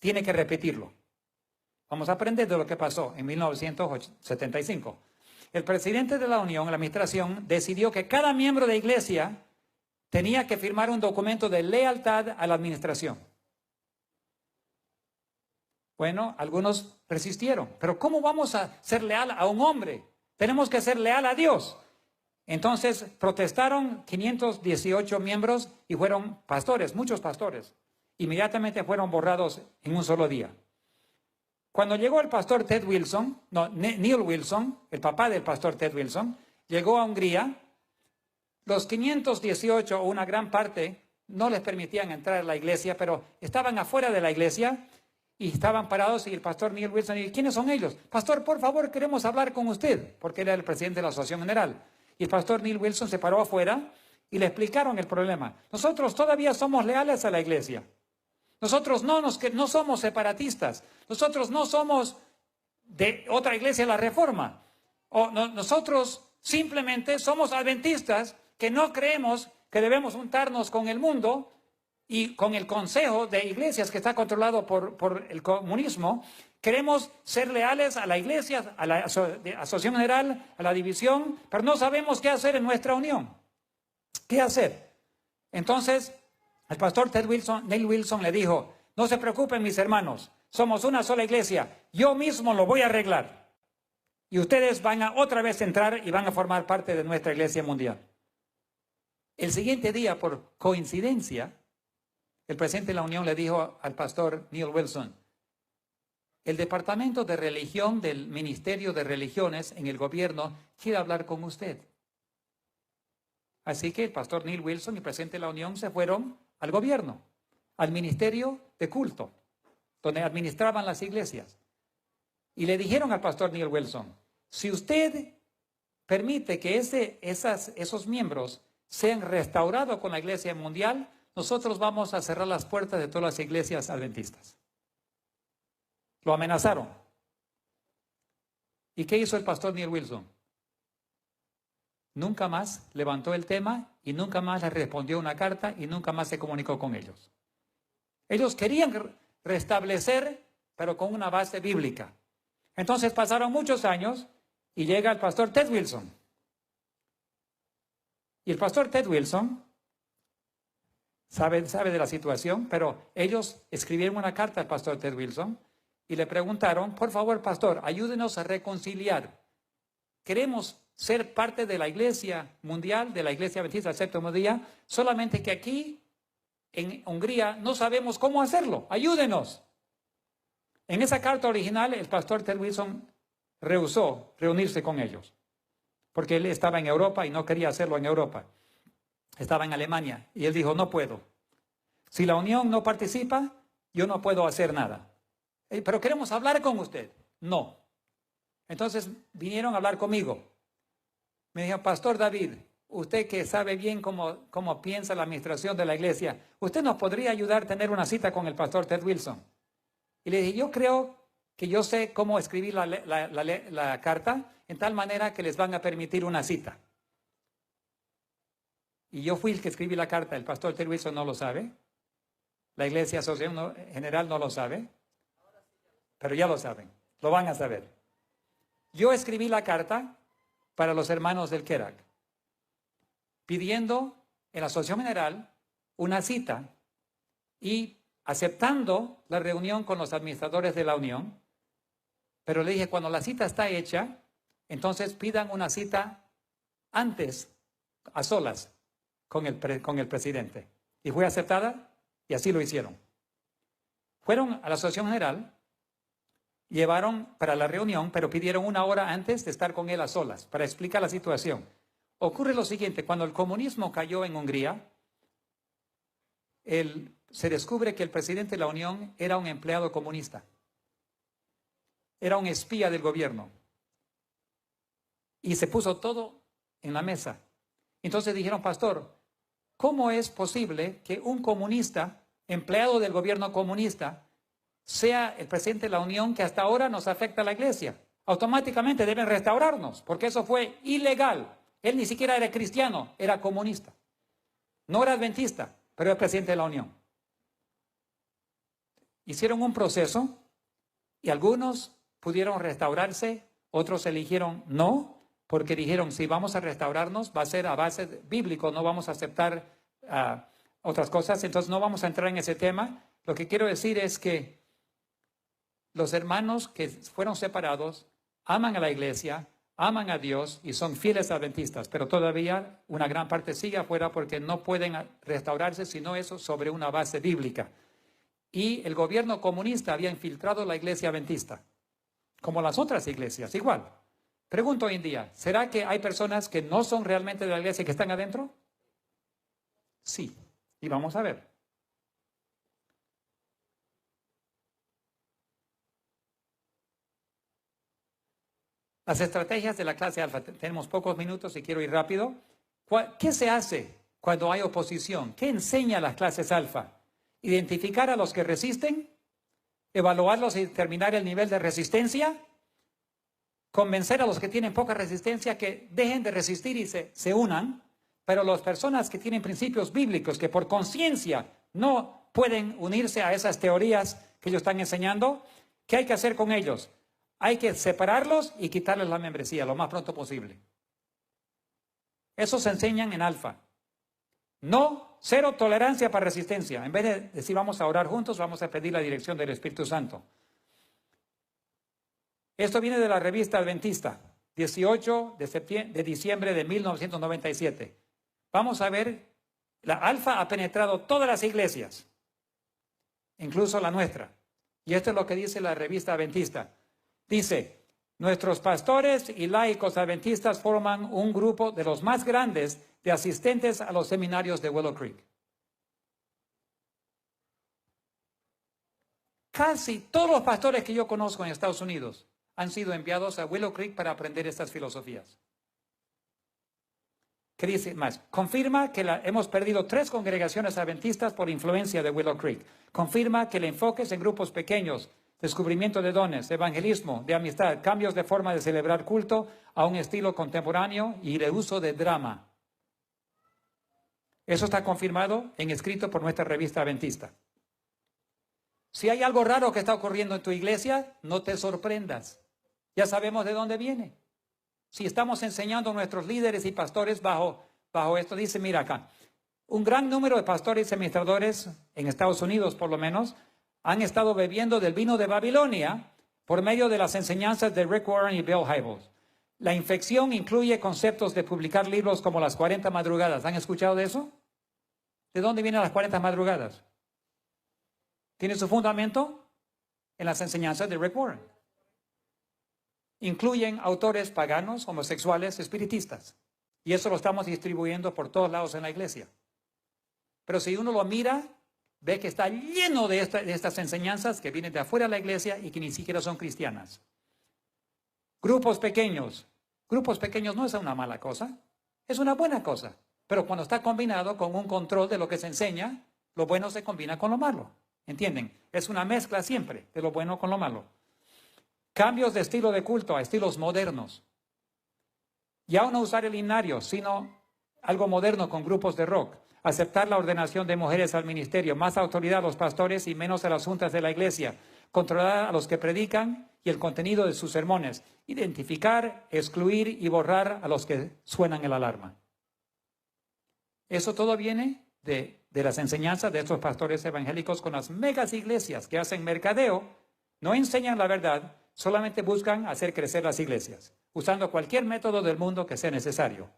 Tiene que repetirlo. Vamos a aprender de lo que pasó en 1975. El presidente de la Unión, la administración, decidió que cada miembro de la iglesia tenía que firmar un documento de lealtad a la administración. Bueno, algunos resistieron, pero ¿cómo vamos a ser leal a un hombre? Tenemos que ser leal a Dios. Entonces protestaron 518 miembros y fueron pastores, muchos pastores. Inmediatamente fueron borrados en un solo día. Cuando llegó el pastor Neil Wilson, el papá del pastor Ted Wilson, llegó a Hungría, los 518 o una gran parte no les permitían entrar a la iglesia, pero estaban afuera de la iglesia y estaban parados, y el pastor Neil Wilson dijo, ¿quiénes son ellos? Pastor, por favor, queremos hablar con usted, porque era el presidente de la Asociación General. Y el pastor Neil Wilson se paró afuera y le explicaron el problema. Nosotros todavía somos leales a la iglesia. Nosotros no somos separatistas. Nosotros no somos de otra iglesia, la Reforma. Nosotros simplemente somos adventistas que no creemos que debemos juntarnos con el mundo y con el consejo de iglesias que está controlado por el comunismo. Queremos ser leales a la iglesia, a la Asociación General, a la división, pero no sabemos qué hacer en nuestra unión. ¿Qué hacer? Entonces, el pastor Neil Wilson le dijo, no se preocupen mis hermanos, somos una sola iglesia, yo mismo lo voy a arreglar. Y ustedes van a otra vez entrar y van a formar parte de nuestra iglesia mundial. El siguiente día, por coincidencia, el presidente de la Unión le dijo al pastor Neil Wilson, el departamento de religión del Ministerio de Religiones en el gobierno quiere hablar con usted. Así que el pastor Neil Wilson y el presidente de la Unión se fueron al gobierno, al ministerio de culto, donde administraban las iglesias. Y le dijeron al pastor Neil Wilson, si usted permite que esos miembros sean restaurados con la iglesia mundial, nosotros vamos a cerrar las puertas de todas las iglesias adventistas. Lo amenazaron. ¿Y qué hizo el pastor Neil Wilson? Nunca más levantó el tema y nunca más le respondió una carta y nunca más se comunicó con ellos. Ellos querían restablecer, pero con una base bíblica. Entonces pasaron muchos años y llega el pastor Ted Wilson. Y el pastor Ted Wilson sabe de la situación, pero ellos escribieron una carta al pastor Ted Wilson y le preguntaron, por favor, pastor, ayúdenos a reconciliar. Queremos ser parte de la iglesia mundial, de la iglesia adventista del séptimo día, solamente que aquí en Hungría no sabemos cómo hacerlo. Ayúdenos. En esa carta original, el pastor Ted Wilson rehusó reunirse con ellos, porque él estaba en Europa y no quería hacerlo en Europa. Estaba en Alemania y él dijo, no puedo. Si la unión no participa, yo no puedo hacer nada. Pero queremos hablar con usted. No. Entonces vinieron a hablar conmigo. Me dijo, Pastor David, usted que sabe bien cómo piensa la administración de la iglesia, ¿usted nos podría ayudar a tener una cita con el pastor Ted Wilson? Y le dije, yo creo que yo sé cómo escribir la carta en tal manera que les van a permitir una cita. Y yo fui el que escribí la carta, el pastor Ted Wilson no lo sabe, la iglesia asociación general no lo sabe, pero ya lo saben, lo van a saber. Yo escribí la carta para los hermanos del Kerak, pidiendo en la asociación general una cita y aceptando la reunión con los administradores de la unión, pero le dije, cuando la cita está hecha, entonces pidan una cita antes, a solas, con el presidente. Y fue aceptada y así lo hicieron. Fueron a la asociación general, llevaron para la reunión, pero pidieron una hora antes de estar con él a solas, para explicar la situación. Ocurre lo siguiente, cuando el comunismo cayó en Hungría, se descubre que el presidente de la Unión era un empleado comunista. Era un espía del gobierno. Y se puso todo en la mesa. Entonces dijeron, pastor, ¿cómo es posible que un comunista, empleado del gobierno comunista, sea el presidente de la Unión que hasta ahora nos afecta a la iglesia? Automáticamente deben restaurarnos, porque eso fue ilegal. Él ni siquiera era cristiano, era comunista. No era adventista, pero era presidente de la Unión. Hicieron un proceso y algunos pudieron restaurarse, otros eligieron no, porque dijeron, si vamos a restaurarnos va a ser a base bíblico, no vamos a aceptar otras cosas, entonces no vamos a entrar en ese tema. Lo que quiero decir es que los hermanos que fueron separados aman a la iglesia, aman a Dios y son fieles adventistas, pero todavía una gran parte sigue afuera porque no pueden restaurarse sino eso sobre una base bíblica. Y el gobierno comunista había infiltrado la iglesia adventista, como las otras iglesias, igual. Pregunto hoy en día, ¿será que hay personas que no son realmente de la iglesia que están adentro? Sí, y vamos a ver. Las estrategias de la clase alfa. Tenemos pocos minutos y quiero ir rápido. ¿Qué se hace cuando hay oposición? ¿Qué enseña las clases alfa? Identificar a los que resisten, evaluarlos y determinar el nivel de resistencia, convencer a los que tienen poca resistencia que dejen de resistir y se unan, pero las personas que tienen principios bíblicos, que por conciencia no pueden unirse a esas teorías que ellos están enseñando, ¿qué hay que hacer con ellos? Hay que separarlos y quitarles la membresía lo más pronto posible. Eso se enseñan en alfa. No, cero tolerancia para resistencia. En vez de decir vamos a orar juntos, vamos a pedir la dirección del Espíritu Santo. Esto viene de la revista Adventista, 18 de diciembre de 1997. Vamos a ver, la alfa ha penetrado todas las iglesias, incluso la nuestra. Y esto es lo que dice la revista Adventista. Dice, nuestros pastores y laicos adventistas forman un grupo de los más grandes de asistentes a los seminarios de Willow Creek. Casi todos los pastores que yo conozco en Estados Unidos han sido enviados a Willow Creek para aprender estas filosofías. ¿Qué dice más? Confirma que hemos perdido 3 congregaciones adventistas por influencia de Willow Creek. Confirma que el enfoque es en grupos pequeños, descubrimiento de dones, evangelismo, de amistad, cambios de forma de celebrar culto a un estilo contemporáneo y de uso de drama. Eso está confirmado en escrito por nuestra revista adventista. Si hay algo raro que está ocurriendo en tu iglesia, no te sorprendas. Ya sabemos de dónde viene. Si estamos enseñando a nuestros líderes y pastores bajo esto, dice, mira acá, un gran número de pastores y administradores, en Estados Unidos por lo menos, han estado bebiendo del vino de Babilonia por medio de las enseñanzas de Rick Warren y Bill Hybels. La infección incluye conceptos de publicar libros como las 40 madrugadas. ¿Han escuchado de eso? ¿De dónde vienen las 40 madrugadas? ¿Tiene su fundamento? En las enseñanzas de Rick Warren. Incluyen autores paganos, homosexuales, espiritistas. Y eso lo estamos distribuyendo por todos lados en la iglesia. Pero si uno lo mira, ve que está lleno de estas enseñanzas que vienen de afuera de la iglesia y que ni siquiera son cristianas. Grupos pequeños. Grupos pequeños no es una mala cosa, es una buena cosa. Pero cuando está combinado con un control de lo que se enseña, lo bueno se combina con lo malo. ¿Entienden? Es una mezcla siempre de lo bueno con lo malo. Cambios de estilo de culto a estilos modernos. Ya no usar el himnario, sino algo moderno con grupos de rock. Aceptar la ordenación de mujeres al ministerio, más autoridad a los pastores y menos a las juntas de la iglesia. Controlar a los que predican y el contenido de sus sermones. Identificar, excluir y borrar a los que suenan el alarma. Eso todo viene de las enseñanzas de estos pastores evangélicos con las megas iglesias que hacen mercadeo, no enseñan la verdad, solamente buscan hacer crecer las iglesias, usando cualquier método del mundo que sea necesario.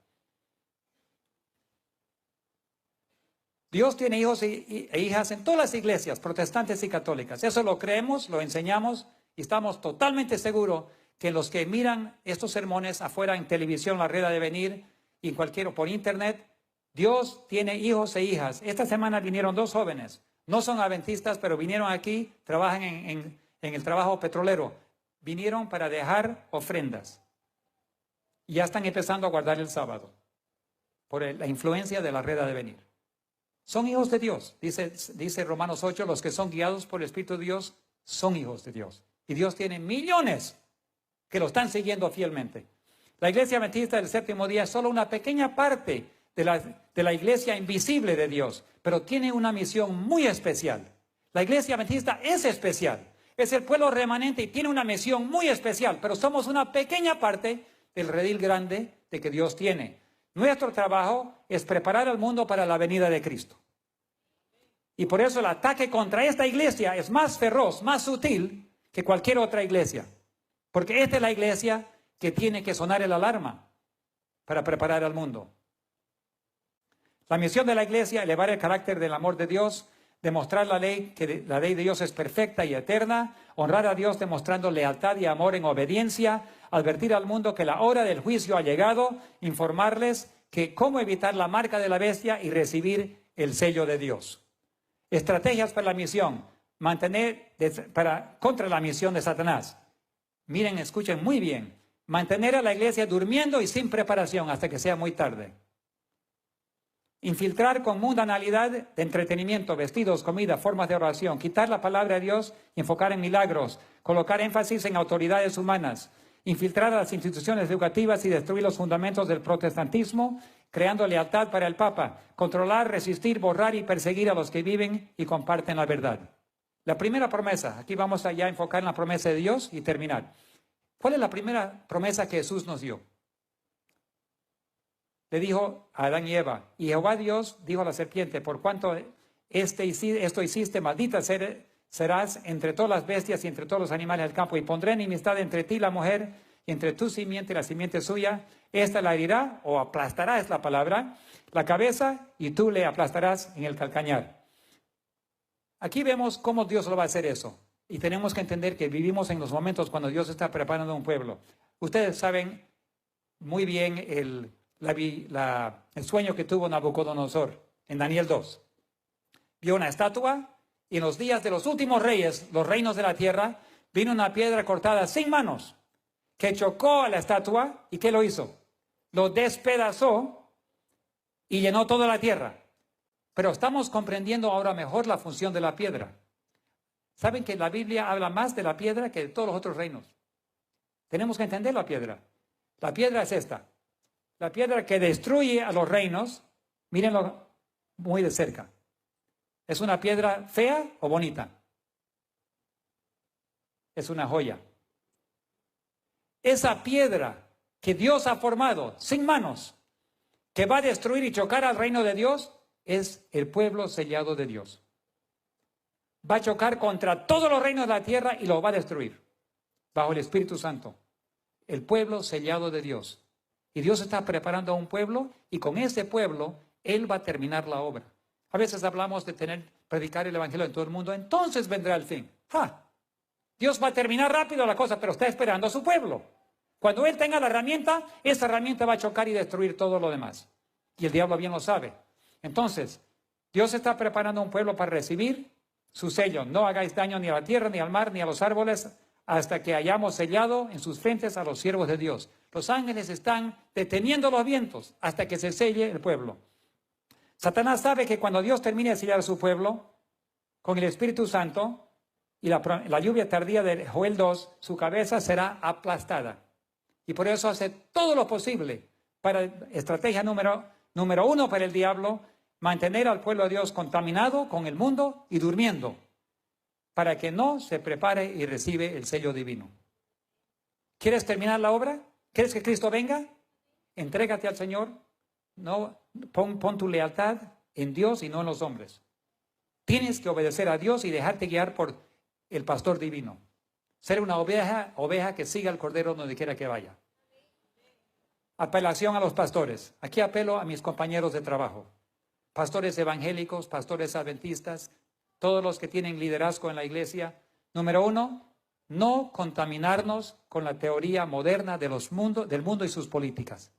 Dios tiene hijos e hijas en todas las iglesias, protestantes y católicas. Eso lo creemos, lo enseñamos y estamos totalmente seguros que los que miran estos sermones afuera en televisión, la red ha de venir, y cualquiera por internet, Dios tiene hijos e hijas. Esta semana vinieron 2 jóvenes, no son adventistas, pero vinieron aquí, trabajan en el trabajo petrolero. Vinieron para dejar ofrendas. Y ya están empezando a guardar el sábado, por la influencia de la red ha de venir. Son hijos de Dios, dice Romanos 8, los que son guiados por el Espíritu de Dios son hijos de Dios. Y Dios tiene millones que lo están siguiendo fielmente. La iglesia adventista del séptimo día es solo una pequeña parte de la iglesia invisible de Dios, pero tiene una misión muy especial. La iglesia adventista es especial, es el pueblo remanente y tiene una misión muy especial, pero somos una pequeña parte del redil grande de que Dios tiene. Nuestro trabajo es preparar al mundo para la venida de Cristo. Y por eso el ataque contra esta iglesia es más feroz, más sutil que cualquier otra iglesia. Porque esta es la iglesia que tiene que sonar el alarma para preparar al mundo. La misión de la iglesia, elevar el carácter del amor de Dios, demostrar la ley, que la ley de Dios es perfecta y eterna, honrar a Dios demostrando lealtad y amor en obediencia, advertir al mundo que la hora del juicio ha llegado, informarles que cómo evitar la marca de la bestia y recibir el sello de Dios. Estrategias para la misión, contra la misión de Satanás. Miren, escuchen muy bien, mantener a la iglesia durmiendo y sin preparación hasta que sea muy tarde. Infiltrar con mundanalidad de entretenimiento, vestidos, comida, formas de oración, quitar la palabra de Dios y enfocar en milagros, colocar énfasis en autoridades humanas, infiltrar a las instituciones educativas y destruir los fundamentos del protestantismo, creando lealtad para el Papa, controlar, resistir, borrar y perseguir a los que viven y comparten la verdad. La primera promesa, aquí vamos a ya enfocar en la promesa de Dios y terminar. ¿Cuál es la primera promesa que Jesús nos dio? Le dijo a Adán y Eva, y Jehová Dios dijo a la serpiente, por cuanto esto hiciste, maldita serás entre todas las bestias y entre todos los animales del campo, y pondré enemistad entre ti y la mujer, y entre tu simiente y la simiente suya, esta la herirá, o aplastará es la palabra, la cabeza, y tú le aplastarás en el calcañar. Aquí vemos cómo Dios lo va a hacer eso, y tenemos que entender que vivimos en los momentos cuando Dios está preparando un pueblo. Ustedes saben muy bien el sueño que tuvo Nabucodonosor en Daniel 2. Vio una estatua y en los días de los últimos reyes, los reinos de la tierra, vino una piedra cortada sin manos que chocó a la estatua y ¿qué lo hizo? Lo despedazó y llenó toda la tierra. Pero estamos comprendiendo ahora mejor la función de la piedra. ¿Saben que la Biblia habla más de la piedra que de todos los otros reinos? Tenemos que entender la piedra. La piedra es esta. La piedra que destruye a los reinos, mírenlo muy de cerca. ¿Es una piedra fea o bonita? Es una joya. Esa piedra que Dios ha formado sin manos, que va a destruir y chocar al reino de Dios, es el pueblo sellado de Dios. Va a chocar contra todos los reinos de la tierra y los va a destruir, bajo el Espíritu Santo. El pueblo sellado de Dios. Y Dios está preparando a un pueblo, y con ese pueblo Él va a terminar la obra. A veces hablamos de predicar el Evangelio en todo el mundo, entonces vendrá el fin. Dios va a terminar rápido la cosa, pero está esperando a su pueblo. Cuando Él tenga la herramienta, esa herramienta va a chocar y destruir todo lo demás. Y el diablo bien lo sabe. Entonces, Dios está preparando a un pueblo para recibir su sello. No hagáis daño ni a la tierra, ni al mar, ni a los árboles, hasta que hayamos sellado en sus frentes a los siervos de Dios. Los ángeles están deteniendo los vientos hasta que se selle el pueblo. Satanás sabe que cuando Dios termine de sellar a su pueblo, con el Espíritu Santo y la lluvia tardía de Joel 2, su cabeza será aplastada. Y por eso hace todo lo posible para, estrategia número 1 para el diablo, mantener al pueblo de Dios contaminado con el mundo y durmiendo, para que no se prepare y recibe el sello divino. ¿Quieres terminar la obra? ¿Quieres que Cristo venga? Entrégate al Señor. No, pon tu lealtad en Dios y no en los hombres. Tienes que obedecer a Dios y dejarte guiar por el pastor divino. Ser una oveja que siga al Cordero donde quiera que vaya. Apelación a los pastores. Aquí apelo a mis compañeros de trabajo. Pastores evangélicos, pastores adventistas, todos los que tienen liderazgo en la iglesia. Número 1, no contaminarnos con la teoría moderna del mundo y sus políticas.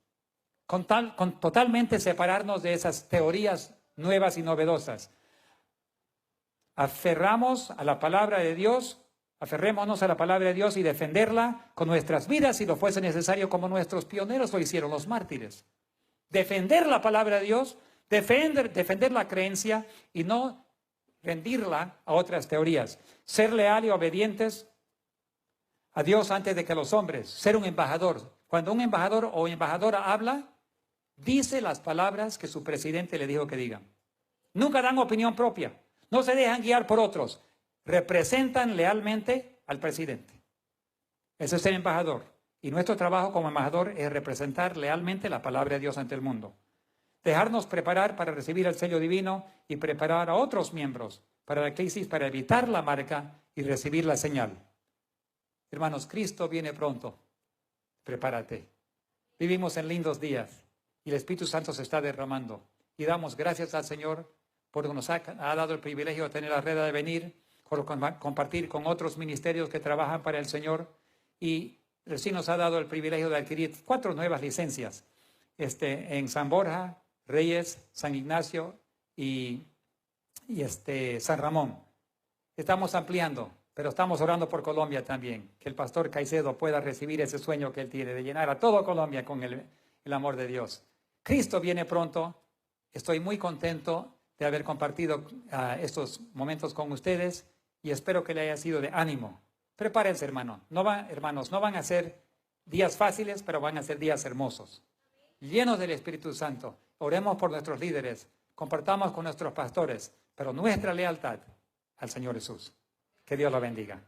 Totalmente separarnos de esas teorías nuevas y novedosas. Aferrémonos a la palabra de Dios y defenderla con nuestras vidas si lo fuese necesario, como nuestros pioneros lo hicieron, los mártires. Defender la palabra de Dios, defender la creencia y no rendirla a otras teorías. Ser leal y obedientes a Dios antes de que los hombres. Ser un embajador. Cuando un embajador o embajadora habla, dice las palabras que su presidente le dijo que digan. Nunca dan opinión propia. No se dejan guiar por otros. Representan lealmente al presidente. Ese es ser embajador. Y nuestro trabajo como embajador es representar lealmente la palabra de Dios ante el mundo. Dejarnos preparar para recibir el sello divino y preparar a otros miembros para la crisis, para evitar la marca y recibir la señal. Hermanos, Cristo viene pronto. Prepárate. Vivimos en lindos días y el Espíritu Santo se está derramando. Y damos gracias al Señor porque nos ha dado el privilegio de tener la red de venir, por compartir con otros ministerios que trabajan para el Señor. Y sí nos ha dado el privilegio de adquirir 4 nuevas licencias en San Borja, Reyes, San Ignacio y San Ramón. Estamos ampliando, pero estamos orando por Colombia también, que el pastor Caicedo pueda recibir ese sueño que él tiene de llenar a todo Colombia con el amor de Dios. Cristo viene pronto. Estoy muy contento de haber compartido estos momentos con ustedes y espero que le haya sido de ánimo. Prepárense, hermanos, no van a ser días fáciles, pero van a ser días hermosos, llenos del Espíritu Santo. Oremos por nuestros líderes, compartamos con nuestros pastores, pero nuestra lealtad al Señor Jesús. Que Dios lo bendiga.